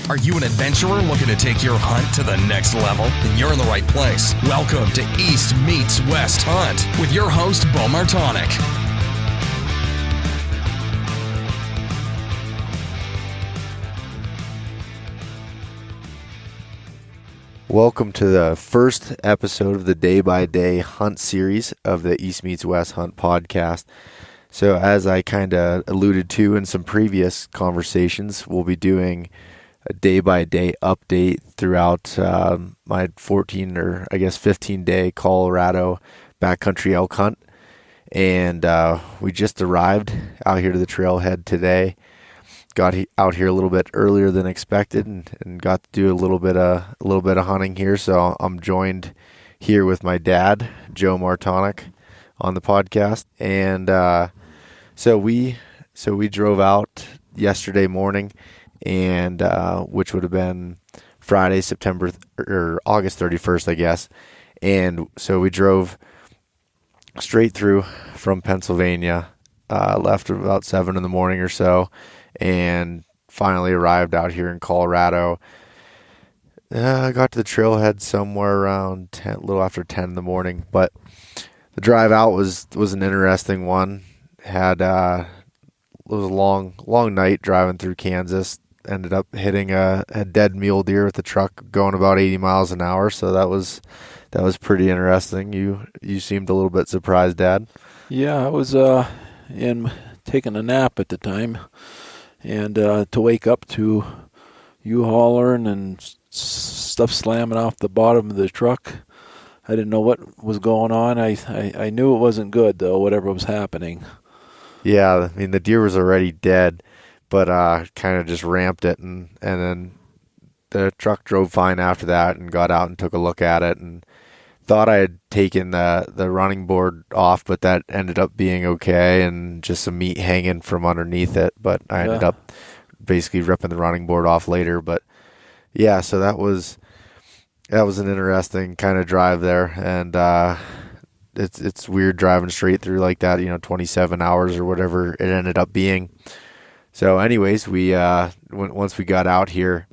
Are you an adventurer looking to take your hunt to the next level? Then you're in the right place. Welcome to East Meets West Hunt with your host, Beau Martonik. Welcome to the first episode of the day-by-day hunt series of the East Meets West Hunt podcast. So as I kind of alluded to in some previous conversations, we'll be doing a day-by-day update throughout my 15-day Colorado backcountry elk hunt. And we just arrived out here to the trailhead today. Got out here a little bit earlier than expected and got to do a little bit of hunting here. So I'm joined here with my dad, Beau Martonik, on the podcast. And so we drove out yesterday morning, and which would have been Friday, August 31st, I guess. And so we drove straight through from Pennsylvania, left about 7 in the morning or so, and finally arrived out here in Colorado. I got to the trailhead somewhere around 10, a little after 10 in the morning, but the drive out was an interesting one. It was a long night driving through Kansas. Ended up hitting a dead mule deer with the truck going about 80 miles an hour, so that was pretty interesting. You seemed a little bit surprised, Dad. Yeah, I was taking a nap at the time. And to wake up to you hollering and stuff slamming off the bottom of the truck, I didn't know what was going on. I knew it wasn't good, though, whatever was happening. Yeah, I mean, the deer was already dead, but kind of just ramped it, and then the truck drove fine after that and got out and took a look at it and thought I had taken the running board off, but that ended up being okay and just some meat hanging from underneath it. But I ended up basically ripping the running board off later. But yeah, so that was an interesting kind of drive there, and it's weird driving straight through like that, 27 hours or whatever it ended up being. So anyways, we once we got out here,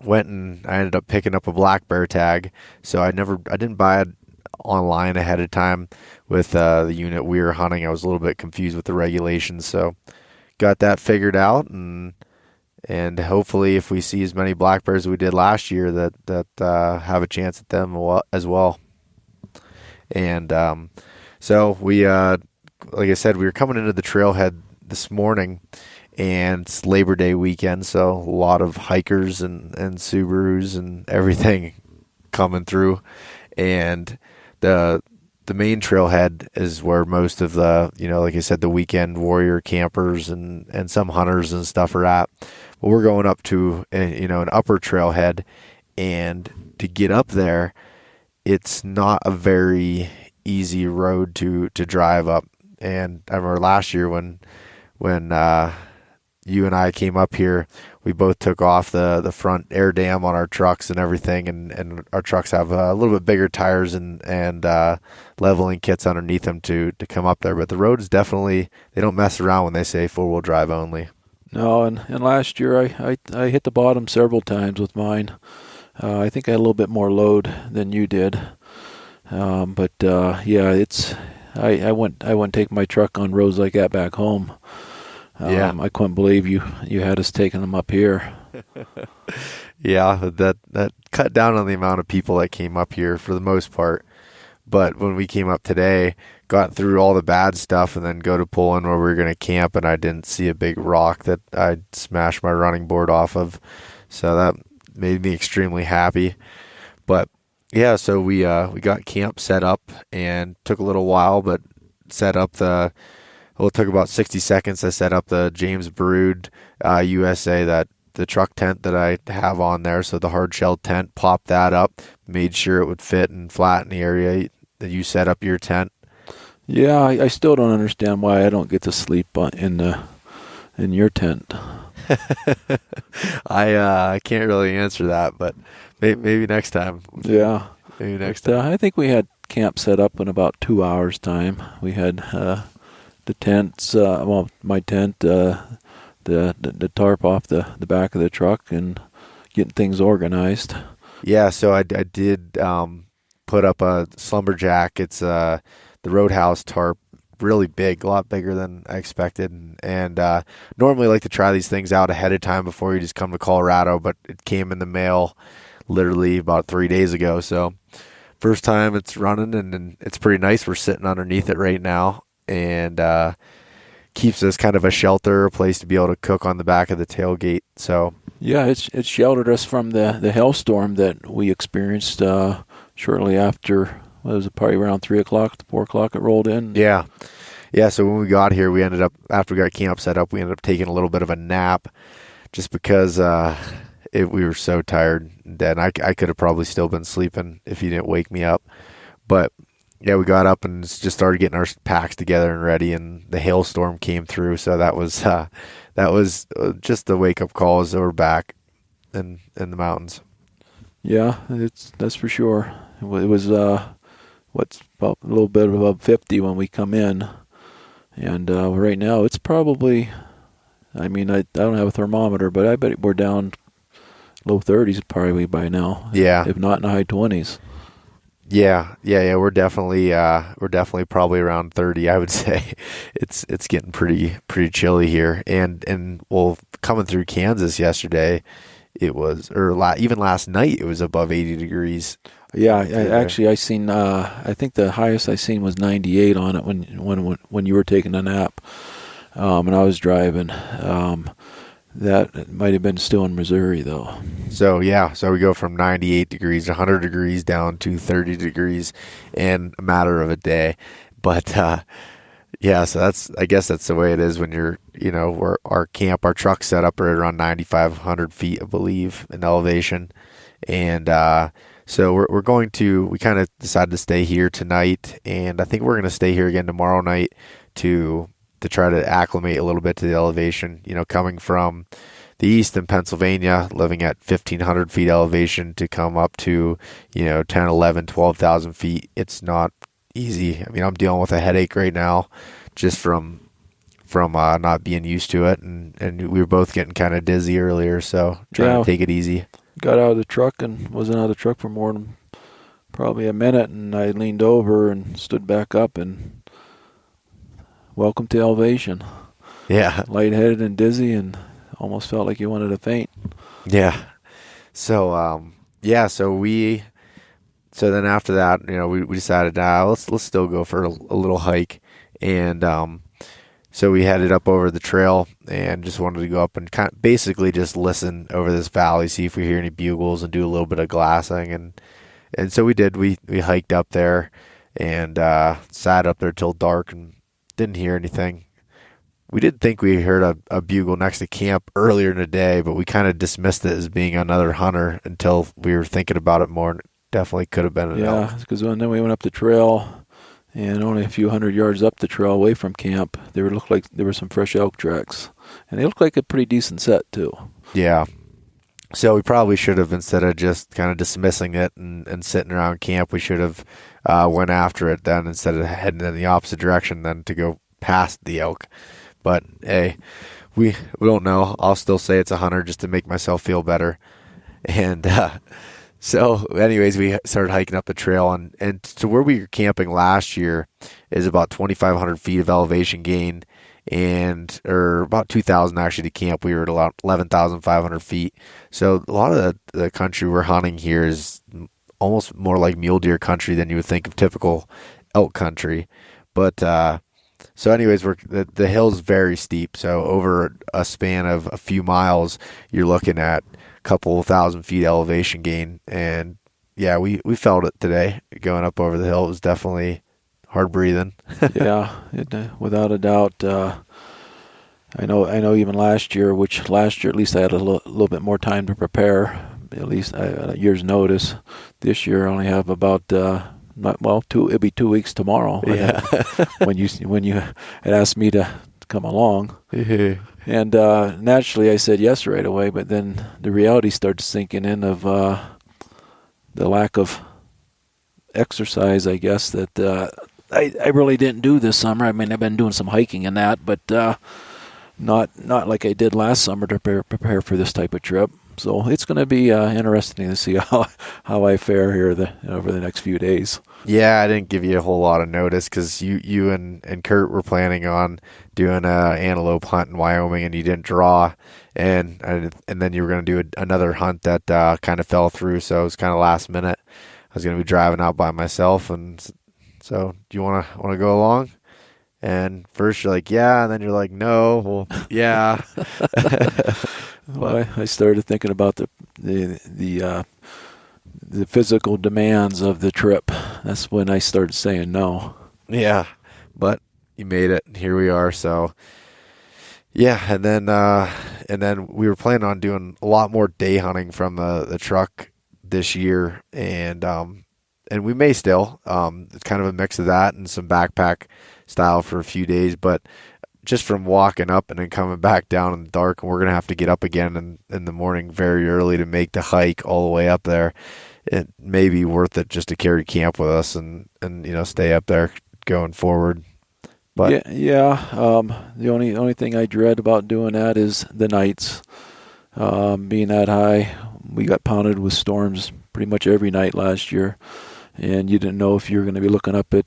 went and I ended up picking up a black bear tag. So I didn't buy it online ahead of time with the unit we were hunting. I was a little bit confused with the regulations, so got that figured out, and hopefully if we see as many black bears as we did last year, that have a chance at them as well. And so we, like I said, we were coming into the trailhead this morning, and it's Labor Day weekend, so a lot of hikers and Subarus and everything coming through. And the main trailhead is where most of the, like I said, the weekend warrior campers and some hunters and stuff are at. But we're going up to, an upper trailhead, and to get up there, it's not a very easy road to drive up. And I remember last year when you and I came up here, we both took off the front air dam on our trucks and everything, and our trucks have a little bit bigger tires and leveling kits underneath them to come up there. But the road is definitely, they don't mess around when they say four-wheel drive only. No, and last year I hit the bottom several times with mine. I think I had a little bit more load than you did. But I wouldn't take my truck on roads like that back home. I couldn't believe you had us taking them up here. Yeah, that cut down on the amount of people that came up here for the most part. But when we came up today, got through all the bad stuff and then go to pull in where we were going to camp, and I didn't see a big rock that I'd smashed my running board off of. So that made me extremely happy. But yeah, so we got camp set up, and took a little while, but set up it took about 60 seconds to set up the James Brood USA, that the truck tent that I have on there. So the hard shell tent, popped that up, made sure it would fit and flatten the area that you set up your tent. Yeah, I still don't understand why I don't get to sleep in your tent. I can't really answer that, but maybe next time. Yeah. Maybe next time. I think we had camp set up in about 2 hours' time. We had the tents, my tent, the tarp off the back of the truck, and getting things organized. Yeah, so I did put up a slumberjack. It's the Roadhouse tarp, really big, a lot bigger than I expected. And normally like to try these things out ahead of time before you just come to Colorado, but it came in the mail literally about 3 days ago. So first time it's running, and it's pretty nice. We're sitting underneath it right now, and keeps us kind of a shelter, a place to be able to cook on the back of the tailgate. So yeah, it sheltered us from the hailstorm that we experienced shortly after. What was it, probably around 3 o'clock, 4 o'clock it rolled in? Yeah. So when we got here, we ended up, after we got camp set up, we ended up taking a little bit of a nap just because we were so tired and dead. I could have probably still been sleeping if you didn't wake me up. But yeah, we got up and just started getting our packs together and ready, and the hailstorm came through. So that was just the wake-up call as we're back in the mountains. Yeah, that's for sure. It was what's about a little bit above 50 when we come in, and right now it's probably, I don't have a thermometer, but I bet we're down low 30s probably by now. Yeah, if not in the high 20s. Yeah. We're definitely probably around 30. I would say it's getting pretty chilly here, and well, coming through Kansas yesterday, it was, even last night, it was above 80 degrees. Yeah, I seen. I think the highest I seen was 98 on it when you were taking a nap, and I was driving. That might have been still in Missouri though. So we go from 98 degrees to 100 degrees down to 30 degrees in a matter of a day. But so I guess that's the way it is when you're, our truck set up right around 9,500 feet, I believe, in elevation. And so we kind of decided to stay here tonight, and I think we're going to stay here again tomorrow night to try to acclimate a little bit to the elevation. Coming from the east in Pennsylvania, living at 1,500 feet elevation, to come up to 10, 11, 12,000 feet, it's not easy. I'm dealing with a headache right now just from not being used to it, and we were both getting kind of dizzy earlier, so trying to take it easy. Got out of the truck and wasn't out of the truck for more than probably a minute, and I leaned over and stood back up, and welcome to elevation. Yeah. Lightheaded and dizzy, and almost felt like you wanted to faint. Yeah. So so then after that, we decided, let's still go for a little hike, and so we headed up over the trail and just wanted to go up and kind of basically just listen over this valley, see if we hear any bugles, and do a little bit of glassing, and so we did. We hiked up there and sat up there till dark and didn't hear anything. We did think we heard a bugle next to camp earlier in the day, but we kind of dismissed it as being another hunter until we were thinking about it more. And it definitely could have been an elk. Yeah, because then we went up the trail, and only a few hundred yards up the trail away from camp, looked like there were some fresh elk tracks, and they looked like a pretty decent set too. Yeah. So we probably should have, instead of just kind of dismissing it and sitting around camp, we should have went after it then, instead of heading in the opposite direction then to go past the elk. But hey, we don't know. I'll still say it's a hunter just to make myself feel better. And so anyways, we started hiking up the trail, and to where we were camping last year is about 2,500 feet of elevation gain, or about 2,000 actually to camp. We were at about 11,500 feet. So a lot of the country we're hunting here is almost more like mule deer country than you would think of typical elk country. But so anyways, the hill's very steep. So over a span of a few miles, you're looking at a couple thousand feet elevation gain. And yeah, we felt it today going up over the hill. It was definitely hard breathing. Yeah, without a doubt. I know even last year at least I had a little bit more time to prepare, at least a year's notice. This year I only have about it'll be 2 weeks tomorrow. Yeah. when you had asked me to come along. Mm-hmm. And naturally I said yes right away, but then the reality started sinking in of the lack of exercise, I guess, that I really didn't do this summer. I've been doing some hiking and that, but not like I did last summer to prepare for this type of trip. So it's going to be interesting to see how I fare here over the next few days. Yeah, I didn't give you a whole lot of notice because you and Kurt were planning on doing a antelope hunt in Wyoming, and you didn't draw, and then you were going to do another hunt that kind of fell through, so it was kind of last minute. I was going to be driving out by myself, and so do you want to go along? And first you're like, yeah, and then you're like, no. Well, yeah. Well, I started thinking about the physical demands of the trip. That's when I started saying no. Yeah, but you made it. Here we are. So yeah, and then we were planning on doing a lot more day hunting from the truck this year, and we may still. It's kind of a mix of that and some backpack style for a few days, but just from walking up and then coming back down in the dark, and we're gonna have to get up again in the morning very early to make the hike all the way up there. It may be worth it just to carry camp with us and stay up there going forward. But yeah. The only thing I dread about doing that is the nights. Being that high, we got pounded with storms pretty much every night last year, and you didn't know if you were going to be looking up at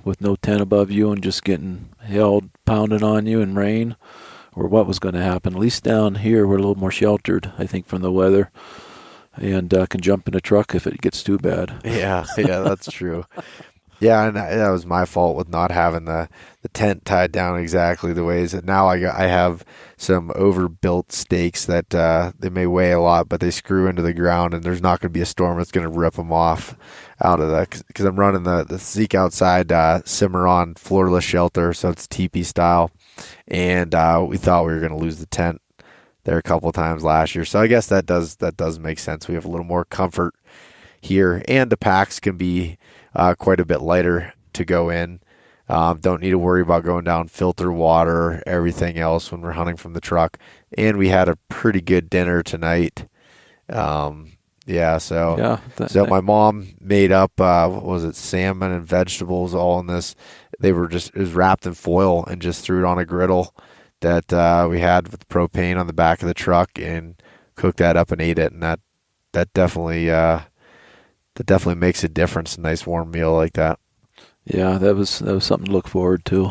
with no tent above you and just getting held pounded on you in rain, or what was going to happen. At least down here, we're a little more sheltered, I think, from the weather, and can jump in a truck if it gets too bad. yeah, that's true. Yeah, and that was my fault with not having the tent tied down exactly the ways that now I have some overbuilt stakes that they may weigh a lot, but they screw into the ground, and there's not going to be a storm that's going to rip them off out of that, because I'm running the Seek Outside Cimarron floorless shelter, so it's teepee style, and we thought we were going to lose the tent there a couple of times last year, so I guess that does make sense. We have a little more comfort here, and the packs can be quite a bit lighter to go in. Don't need to worry about going down filter water, everything else when we're hunting from the truck. And we had a pretty good dinner tonight. So my mom made up, what was it, salmon and vegetables all in this. It was wrapped in foil and just threw it on a griddle that we had with propane on the back of the truck, and cooked that up and ate it. And that definitely makes a difference, a nice warm meal like that. Yeah, that was something to look forward to.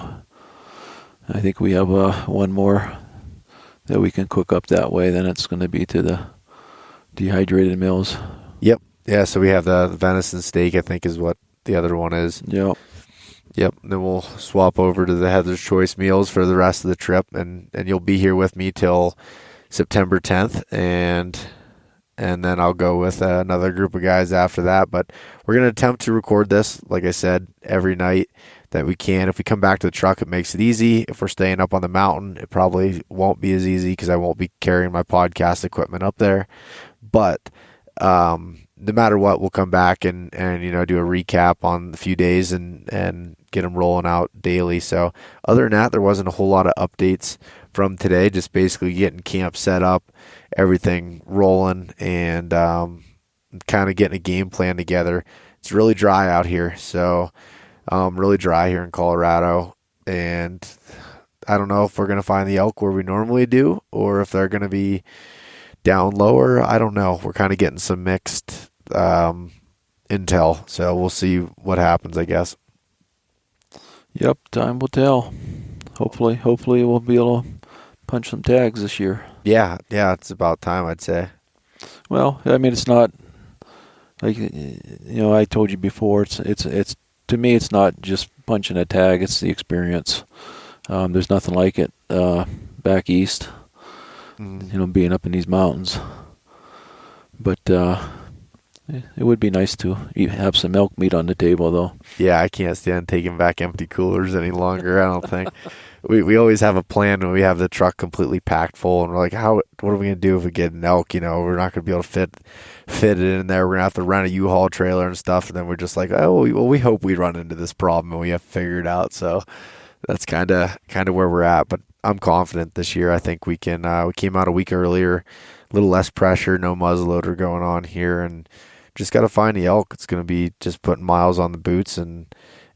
I think we have one more that we can cook up that way. Then it's going to be to the dehydrated meals. Yep. Yeah, so we have the venison steak, I think is what the other one is. Yep. Then we'll swap over to the Heather's Choice meals for the rest of the trip, and you'll be here with me till September 10th, and then I'll go with another group of guys after that. But we're going to attempt to record this, like I said, every night that we can. If we come back to the truck, it makes it easy. If we're staying up on the mountain, it probably won't be as easy because I won't be carrying my podcast equipment up there. But no matter what, we'll come back and do a recap on the few days and get them rolling out daily. So other than that, there wasn't a whole lot of updates from today, just basically getting camp set up, everything rolling, and kind of getting a game plan together. It's really dry out here, so really dry here in Colorado, and I don't know if we're going to find the elk where we normally do, or if they're going to be down lower. I don't know. We're kind of getting some mixed intel, so we'll see what happens, I guess. Yep, time will tell. Hopefully we'll be able to punch some tags this year. Yeah, it's about time, I'd say. Well, I mean, it's not like, I told you before, it's to me, it's not just punching a tag, it's the experience. There's nothing like it back east, being up in these mountains. But it would be nice to have some elk meat on the table, though. Yeah, I can't stand taking back empty coolers any longer, I don't think. We always have a plan when we have the truck completely packed full, and we're like, what are we going to do if we get an elk? We're not going to be able to fit it in there. We're going to have to rent a U-Haul trailer and stuff, and then we're just like, we hope we run into this problem and we have to figure it out. So that's kind of where we're at, but I'm confident this year. I think we can. We came out a week earlier, a little less pressure, no muzzleloader going on here, and just got to find the elk. It's going to be just putting miles on the boots and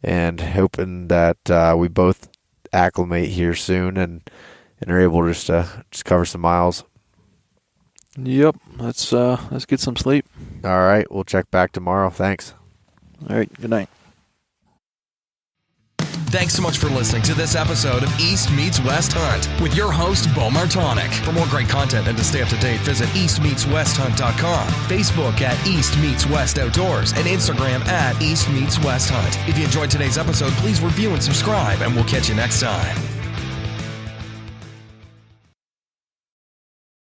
hoping that we both acclimate here soon and are able to just cover some miles. Yep. Let's get some sleep. All right. We'll check back tomorrow. Thanks. All right. Good night. Thanks so much for listening to this episode of East Meets West Hunt with your host, Beau Martonik. For more great content and to stay up to date, visit eastmeetswesthunt.com, Facebook at East Meets West Outdoors, and Instagram at East Meets West Hunt. If you enjoyed today's episode, please review and subscribe, and we'll catch you next time.